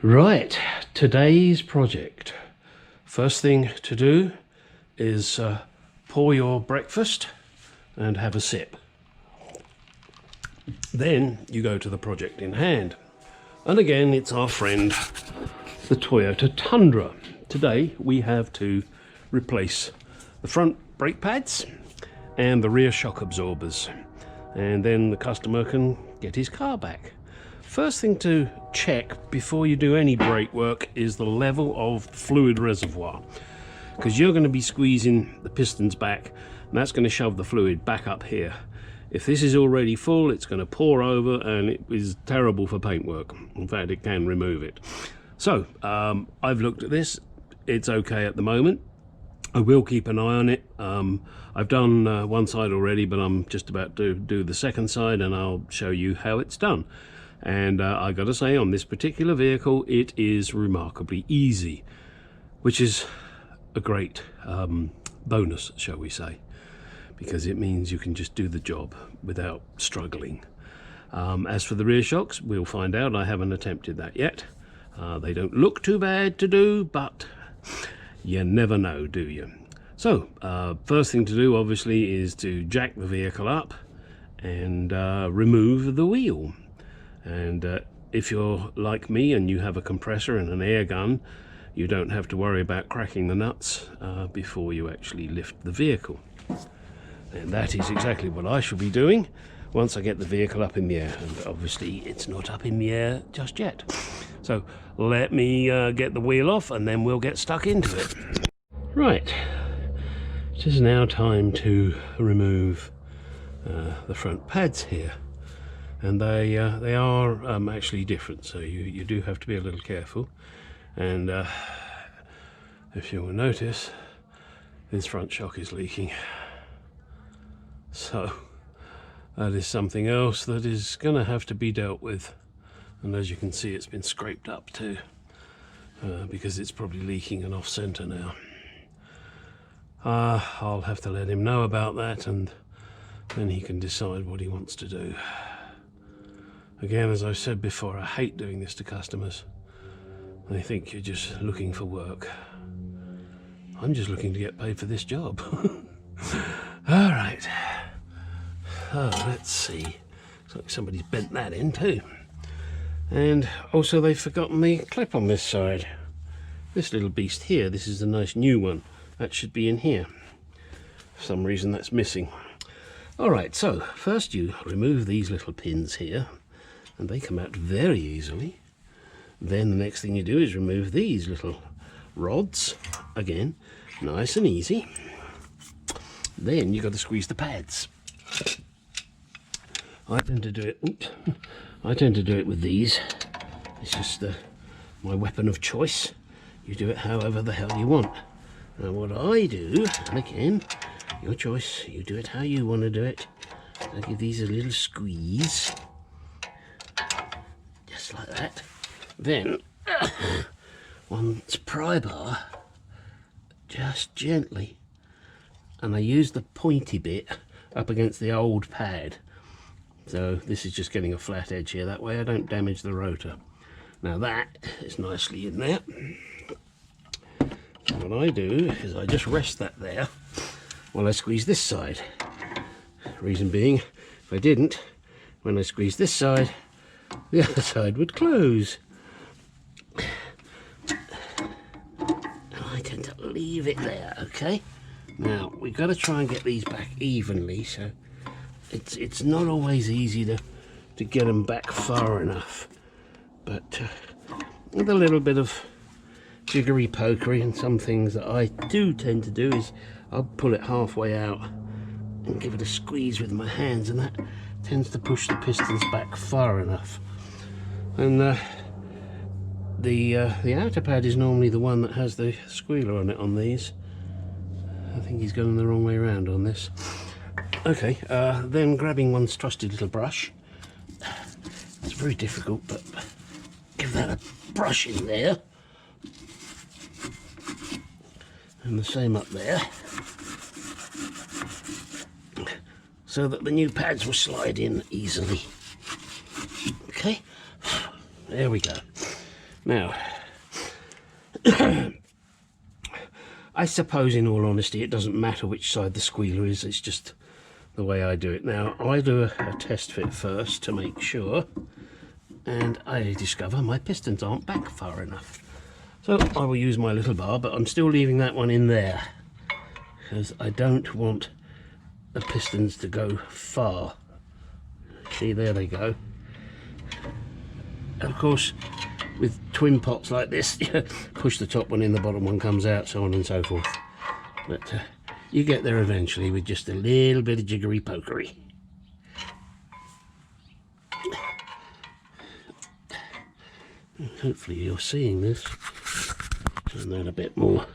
Right, today's project. First thing to do is pour your breakfast and have a sip. Then you go to the project in hand. And again, it's our friend, the Toyota Tundra. Today we have to replace the front brake pads and the rear shock absorbers. And then the customer can get his car back. First thing to check before you do any brake work is the level of fluid reservoir, because you're going to be squeezing the pistons back and that's going to shove the fluid back up here. If this is already full, it's going to pour over and it is terrible for paintwork. In fact, it can remove it. So I've looked at this. It's okay at the moment. I will keep an eye on it. I've done one side already, but I'm just about to do the second side and I'll show you how it's done. And I gotta say, on this particular vehicle, it is remarkably easy, which is a great bonus, shall we say, because it means you can just do the job without struggling. As for the rear shocks, we'll find out. I haven't attempted that yet. They don't look too bad to do, but you never know, do you? So first thing to do, obviously, is to jack the vehicle up and remove the wheel. And if you're like me and you have a compressor and an air gun, you don't have to worry about cracking the nuts before you actually lift the vehicle. And that is exactly what I should be doing once I get the vehicle up in the air. And obviously it's not up in the air just yet. So let me get the wheel off and then we'll get stuck into it. Right, it is now time to remove the front pads here. And they are actually different, so you do have to be a little careful. And if you will notice, this front shock is leaking. So that is something else that is going to have to be dealt with. And as you can see, it's been scraped up too, because it's probably leaking and off center now. I'll have to let him know about that, and then he can decide what he wants to do. Again, as I've said before, I hate doing this to customers. They think you're just looking for work. I'm just looking to get paid for this job. All right. Oh, let's see. Looks like somebody's bent that in too. And also they've forgotten the clip on this side. This little beast here, this is a nice new one. That should be in here. For some reason that's missing. All right, so first you remove these little pins here, and they come out very easily. Then the next thing you do is remove these little rods, again, nice and easy. Then you've got to squeeze the pads. I tend to do it with these. It's just my weapon of choice. You do it however the hell you want. Now what I do, and again, your choice, you do it how you want to do it. I give these a little squeeze. Just like that. Then one pry bar, just gently, and I use the pointy bit up against the old pad. So this is just getting a flat edge here, that way I don't damage the rotor. Now that is nicely in there. And what I do is I just rest that there while I squeeze this side. Reason being, if I didn't, when I squeeze this side, the other side would close. And I tend to leave it there, okay? Now, we've got to try and get these back evenly, so it's not always easy to get them back far enough. But with a little bit of jiggery pokery and some things that I do tend to do is I'll pull it halfway out and give it a squeeze with my hands, and that tends to push the pistons back far enough. And the outer pad is normally the one that has the squealer on it on these. I think he's going the wrong way around on this. Okay, then grabbing one's trusty little brush. It's very difficult, but give that a brush in there. And the same up there. So that the new pads will slide in easily. Okay, there we go. Now, I suppose in all honesty it doesn't matter which side the squealer is, it's just the way I do it. Now, I do a test fit first to make sure, and I discover my pistons aren't back far enough. So I will use my little bar, but I'm still leaving that one in there because I don't want the pistons to go far. See, there they go. And of course, with twin pots like this, push the top one in, the bottom one comes out, so on and so forth. But you get there eventually with just a little bit of jiggery pokery. Hopefully you're seeing this. Turn that a bit more.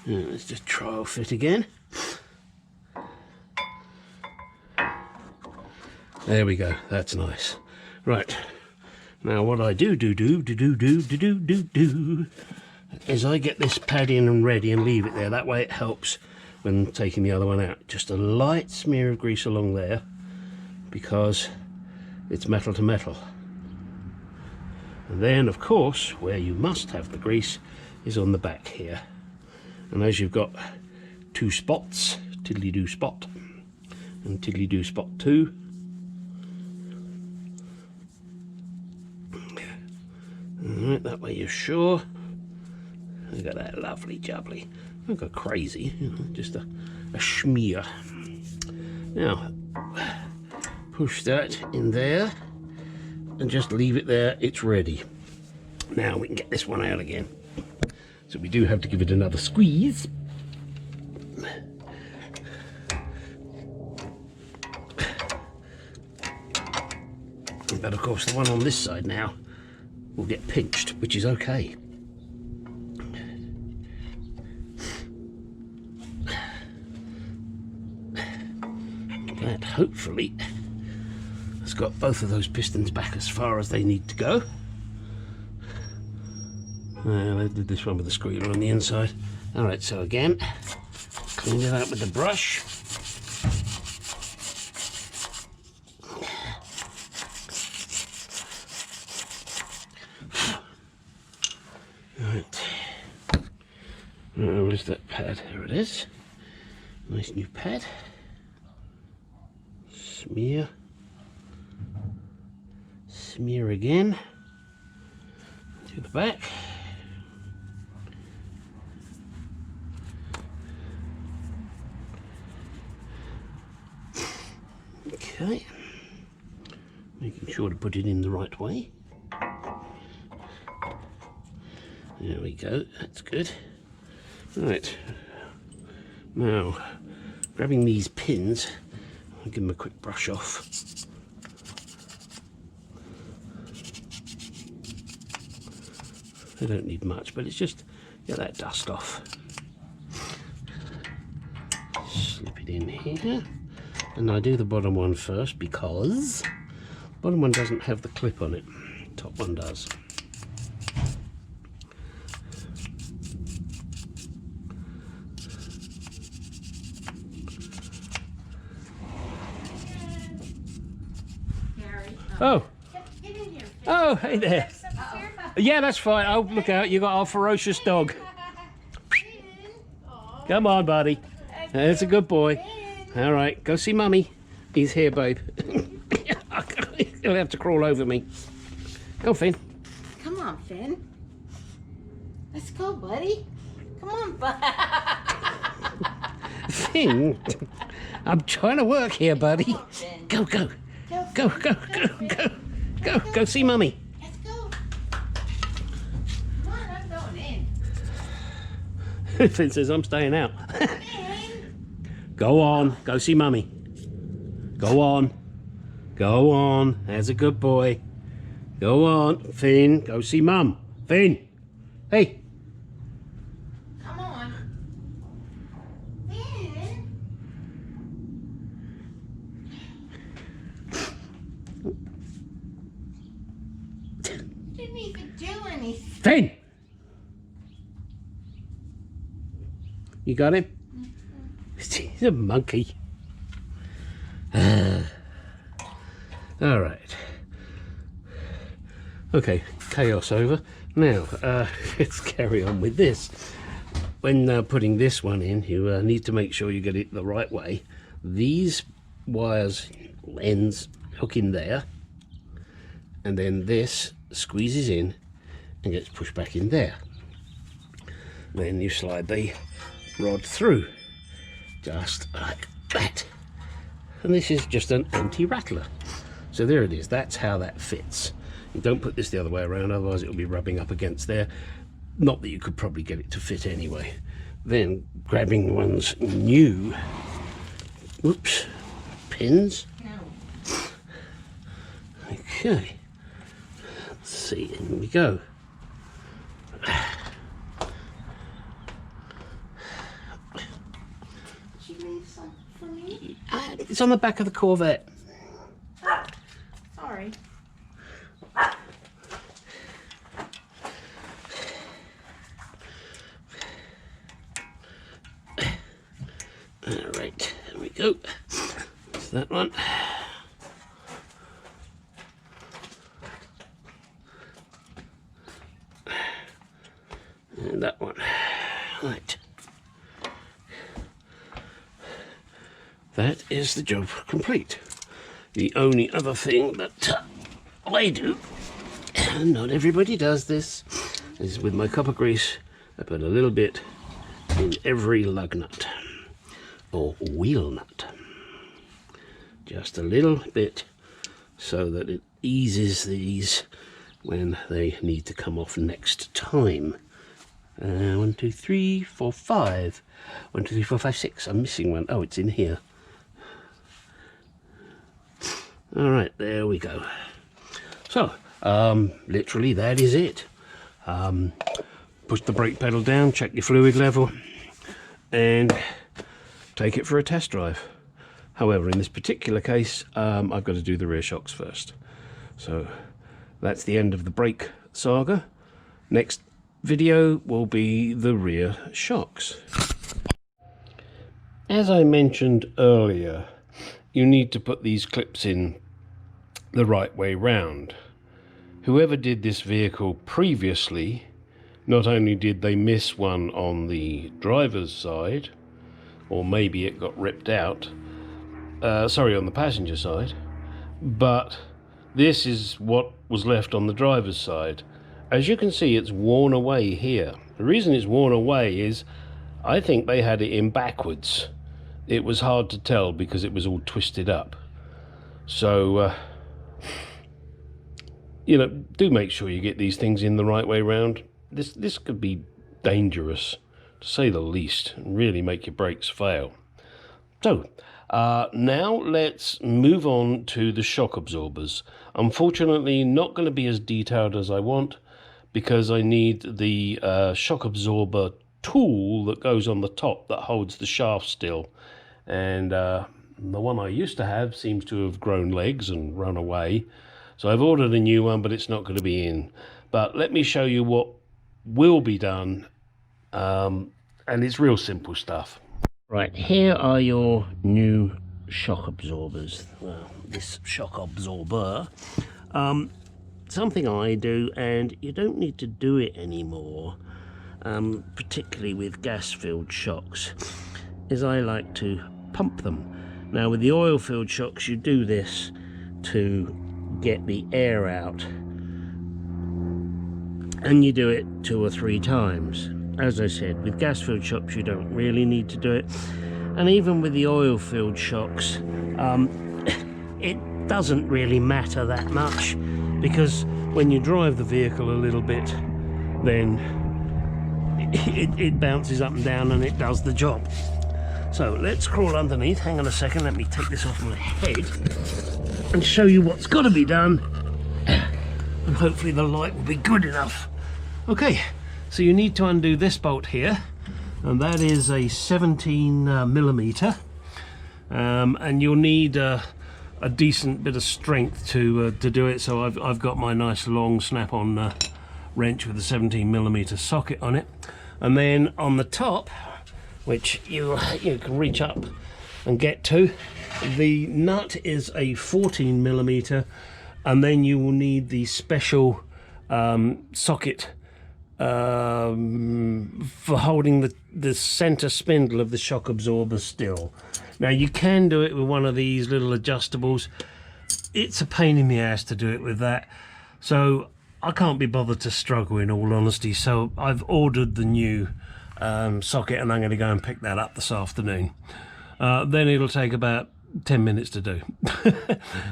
Now, let's just trial fit again. There we go, that's nice. Right, now what I do is I get this pad in and ready and leave it there. That way it helps when taking the other one out. Just a light smear of grease along there because it's metal to metal. And then, of course, where you must have the grease is on the back here. And as you've got two spots, tiddly-do spot and tiddly-do spot 2, alright, that way you're sure. Look at that lovely jubbly. Don't go crazy, you know, just a smear. Now, push that in there and just leave it there, it's ready. Now we can get this one out again. So we do have to give it another squeeze. But of course the one on this side now will get pinched, which is okay. That hopefully has got both of those pistons back as far as they need to go. I did this one with the squealer on the inside. Alright, so again, clean it out with the brush. Alright. Where's that pad? There it is. Nice new pad. Smear. Smear again. To the back. Okay, making sure to put it in the right way. There we go, that's good. Right, now grabbing these pins, I'll give them a quick brush off. They don't need much, but it's just get that dust off. Slip it in here. And I do the bottom one first because the bottom one doesn't have the clip on it, the top one does. Oh, oh, hey there. Yeah, that's fine. Oh, look out, you got our ferocious dog. Come on, buddy. That's a good boy. All right, go see Mummy. He's here, babe. He'll have to crawl over me. Go, Finn. Come on, Finn. Let's go, buddy. Come on, bud. Finn, I'm trying to work here, buddy. On, go, go. Go, go, go, go. Go, go see Mummy. Let's go. Come on, I'm going in. Finn says, I'm staying out. in. Go on, go see Mummy. Go on. Go on. There's a good boy. Go on, Finn. Go see Mum. Finn. Hey. Come on. Finn. Didn't even do anything. Finn. You got him? He's a monkey. All right. Okay, chaos over. Now, let's carry on with this. When putting this one in, you need to make sure you get it the right way. These wires, ends, hook in there, and then this squeezes in and gets pushed back in there. Then you slide the rod through, just like that. And this is just an anti-rattler. So there it is, that's how that fits. You don't put this the other way around, otherwise it'll be rubbing up against there. Not that you could probably get it to fit anyway. Then grabbing one's new, whoops, pins. No. Okay, let's see, here we go. Did you leave some for me? It's on the back of the Corvette. Sorry. Alright, there we go. That's that one. And that one. Right. That is the job complete. The only other thing that I do, and not everybody does this, is with my copper grease, I put a little bit in every lug nut or wheel nut. Just a little bit so that it eases these when they need to come off next time. 1, 2, 3, 4, 5. 1, 2, 3, 4, 5, 6. I'm missing one. Oh, it's in here. All right, there we go. So, literally that is it. Push the brake pedal down, check your fluid level, and take it for a test drive. However, in this particular case, I've got to do the rear shocks first. So that's the end of the brake saga. Next video will be the rear shocks. As I mentioned earlier, you need to put these clips in the right way round. Whoever did this vehicle previously, not only did they miss one on the driver's side, or maybe it got ripped out, on the passenger side, but this is what was left on the driver's side. As you can see, it's worn away here. The reason it's worn away is I think they had it in backwards. It was hard to tell because it was all twisted up. So you know, do make sure you get these things in the right way round. This could be dangerous, to say the least, and really make your brakes fail. So now let's move on to the shock absorbers. Unfortunately, not going to be as detailed as I want, because I need the shock absorber tool that goes on the top that holds the shaft still. And the one I used to have seems to have grown legs and run away. So I've ordered a new one, but it's not going to be in. But let me show you what will be done. And it's real simple stuff. Right, here are your new shock absorbers. Well, this shock absorber. Something I do, and you don't need to do it anymore, particularly with gas-filled shocks, is I like to pump them. Now with the oil-filled shocks, you do this to get the air out, and you do it 2 or 3 times. As I said, with gas-filled shocks you don't really need to do it, and even with the oil-filled shocks it doesn't really matter that much, because when you drive the vehicle a little bit, then it bounces up and down and it does the job. So let's crawl underneath. Hang on a second, let me take this off my head and show you what's got to be done, and hopefully the light will be good enough. Okay, so you need to undo this bolt here, and that is a 17 millimeter, and you'll need a decent bit of strength to do it. So I've got my nice long snap-on wrench with a 17 millimeter socket on it, and then on the top, which you can reach up and get to. The nut is a 14mm, and then you will need the special socket for holding the center spindle of the shock absorber still. Now you can do it with one of these little adjustables. It's a pain in the ass to do it with that, so I can't be bothered to struggle, in all honesty. So I've ordered the new socket, and I'm going to go and pick that up this afternoon. Then it'll take about 10 minutes to do.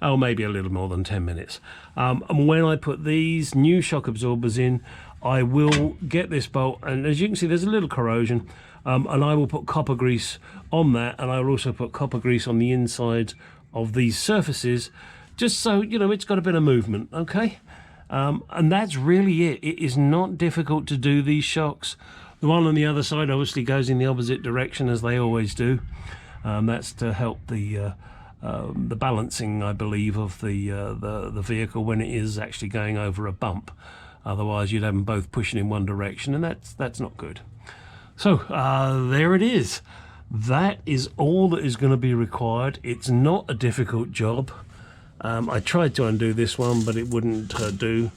Oh, maybe a little more than 10 minutes. And when I put these new shock absorbers in, I will get this bolt, and as you can see there's a little corrosion, and I will put copper grease on that, and I will also put copper grease on the inside of these surfaces, just so you know it's got a bit of movement. Okay, and that's really it. It is not difficult to do these shocks. The one on the other side obviously goes in the opposite direction, as they always do. That's to help the balancing, I believe, of the vehicle when it is actually going over a bump. Otherwise you'd have them both pushing in one direction, and that's not good. So there it is. That is all that is going to be required. It's not a difficult job. I tried to undo this one, but it wouldn't do.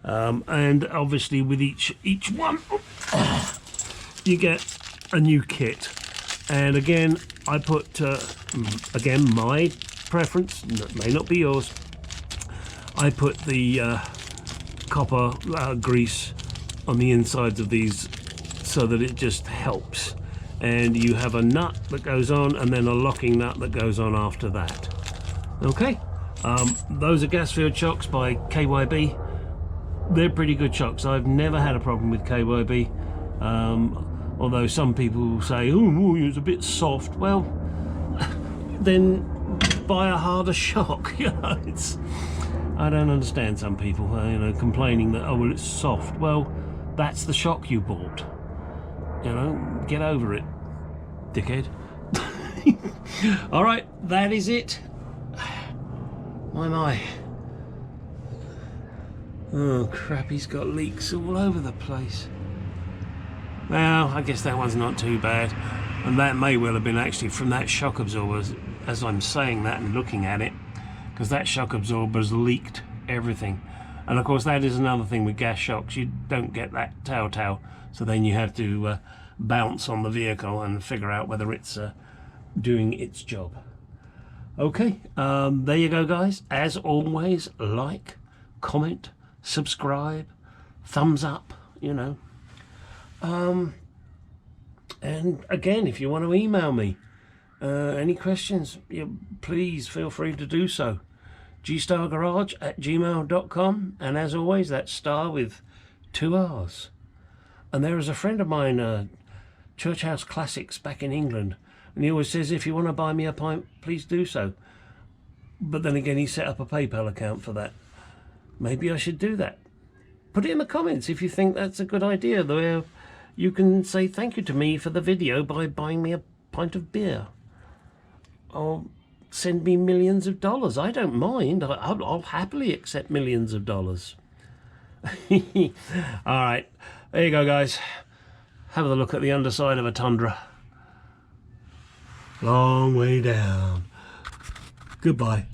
And obviously with each one you get a new kit. And again, I put again, my preference, may not be yours, I put the copper grease on the insides of these so that it just helps. And you have a nut that goes on, and then a locking nut that goes on after that. Okay, those are gas field shocks by KYB. They're pretty good shocks. I've never had a problem with KYB. Although some people say, oh, it's a bit soft. Well, then buy a harder shock. You know, I don't understand some people, you know, complaining that, oh, well, it's soft. Well, that's the shock you bought. You know, get over it, dickhead. All right, that is it. My. Oh, crap, he's got leaks all over the place. Well, I guess that one's not too bad, and that may well have been actually from that shock absorber, as I'm saying that and looking at it, because that shock absorber's leaked everything. And of course that is another thing with gas shocks, you don't get that telltale, so then you have to bounce on the vehicle and figure out whether it's doing its job. Okay, there you go guys. As always, like, comment, subscribe, thumbs up, you know. And again, if you want to email me any questions, please feel free to do so. gstargarage@gmail.com, and as always, that's star with 2 R's. And there is a friend of mine, Church House Classics back in England, and he always says, if you want to buy me a pint, please do so. But then again, he set up a PayPal account for that. Maybe I should do that. Put it in the comments if you think that's a good idea, where you can say thank you to me for the video by buying me a pint of beer. Or send me millions of dollars. I don't mind. I'll happily accept millions of dollars. All right, there you go, guys. Have a look at the underside of a Tundra. Long way down. Goodbye.